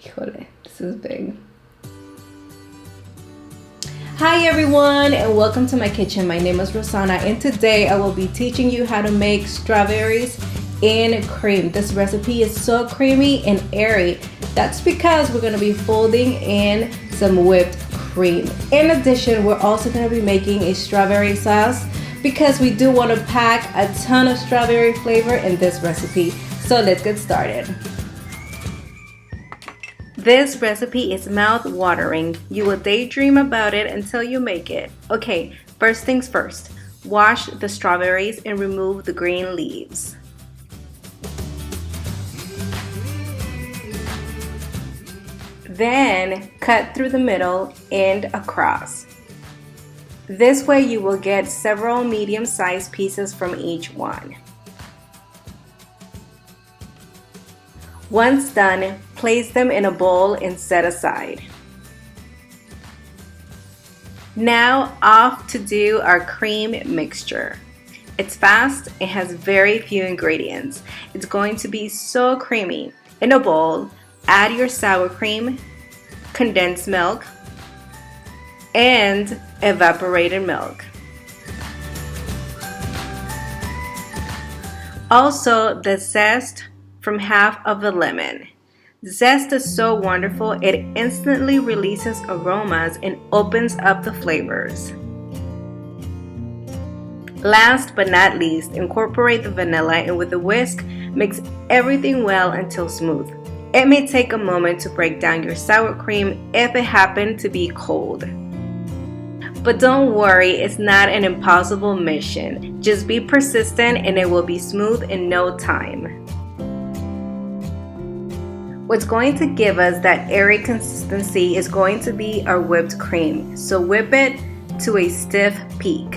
Híjole, this is big. Hi everyone and welcome to my kitchen. My name is Rosanna and today I will be teaching you how to make strawberries in cream. This recipe is so creamy and airy. That's because we're going to be folding in some whipped cream. In addition, we're also going to be making a strawberry sauce because we do want to pack a ton of strawberry flavor in this recipe. So let's get started. This recipe is mouth-watering. You will daydream about it until you make it. Okay, first things first. Wash the strawberries and remove the green leaves. Then cut through the middle and across. This way you will get several medium-sized pieces from each one. Once done, place them in a bowl and set aside. Now off to do our cream mixture. It's fast, it has very few ingredients. It's going to be so creamy. In a bowl, add your sour cream, condensed milk, and evaporated milk. Also, the zest from half of a lemon. Zest is so wonderful, it instantly releases aromas and opens up the flavors. Last but not least, incorporate the vanilla and with a whisk, mix everything well until smooth. It may take a moment to break down your sour cream if it happened to be cold. But don't worry, it's not an impossible mission. Just be persistent and it will be smooth in no time. What's going to give us that airy consistency is going to be our whipped cream. So whip it to a stiff peak.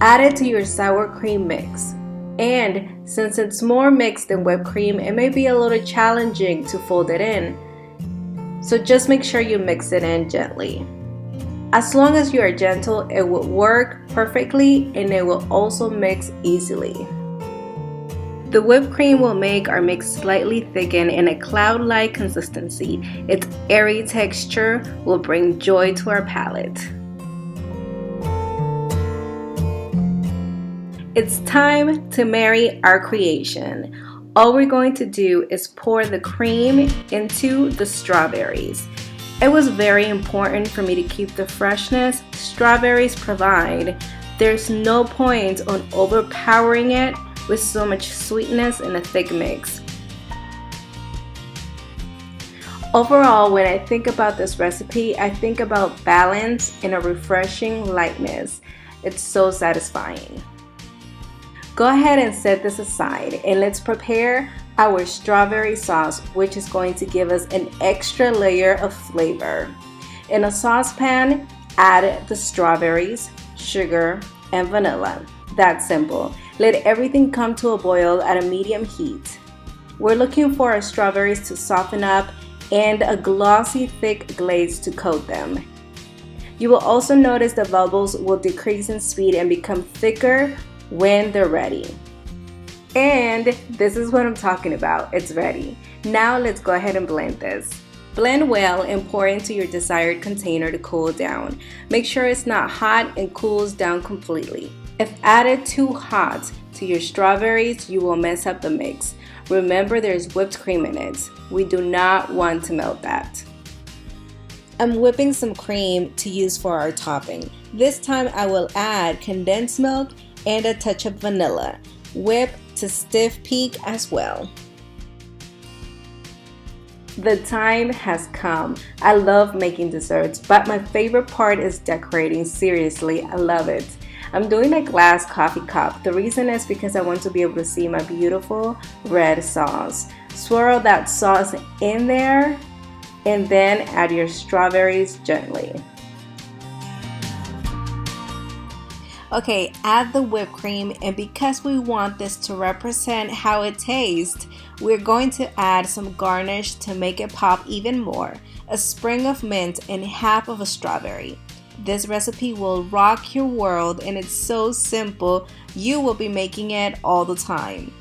Add it to your sour cream mix. And since it's more mixed than whipped cream, it may be a little challenging to fold it in. So just make sure you mix it in gently. As long as you are gentle, it will work perfectly and it will also mix easily. The whipped cream will make our mix slightly thicken in a cloud-like consistency. Its airy texture will bring joy to our palate. It's time to marry our creation. All we're going to do is pour the cream into the strawberries. It was very important for me to keep the freshness strawberries provide. There's no point on overpowering it with so much sweetness in a thick mix. Overall, when I think about this recipe, I think about balance and a refreshing lightness. It's so satisfying. Go ahead and set this aside and let's prepare our strawberry sauce, which is going to give us an extra layer of flavor. In a saucepan, add the strawberries, sugar, and vanilla. That's simple. Let everything come to a boil at a medium heat. We're looking for our strawberries to soften up and a glossy thick glaze to coat them. You will also notice the bubbles will decrease in speed and become thicker when they're ready. And this is what I'm talking about. It's ready. Now let's go ahead and blend this. Blend well and pour into your desired container to cool down. Make sure it's not hot and cools down completely. If added too hot to your strawberries, you will mess up the mix. Remember, there's whipped cream in it. We do not want to melt that. I'm whipping some cream to use for our topping. This time I will add condensed milk and a touch of vanilla. Whip to stiff peak as well. The time has come. I love making desserts, but my favorite part is decorating. Seriously, I love it. I'm doing a glass coffee cup. The reason is because I want to be able to see my beautiful red sauce. Swirl that sauce in there and then add your strawberries gently. Okay, add the whipped cream, and because we want this to represent how it tastes, we're going to add some garnish to make it pop even more. A sprig of mint and half of a strawberry. This recipe will rock your world and it's so simple, you will be making it all the time.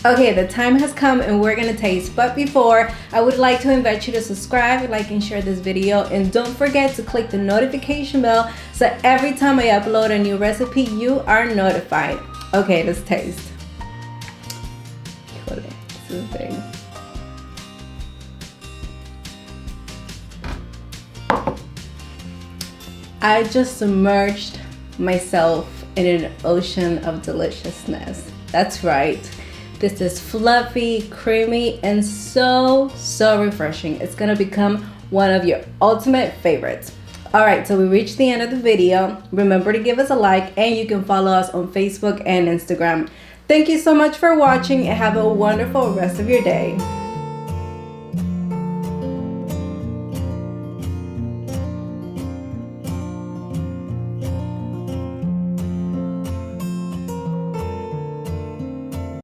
Okay, the time has come and we're gonna taste. But before, I would like to invite you to subscribe, like, and share this video. And don't forget to click the notification bell so every time I upload a new recipe, you are notified. Okay, let's taste. This is big. I just submerged myself in an ocean of deliciousness. That's right. This is fluffy, creamy, and so refreshing. It's gonna become one of your ultimate favorites. All right, so we reached the end of the video. Remember to give us a like, and you can follow us on Facebook and Instagram. Thank you so much for watching, and have a wonderful rest of your day.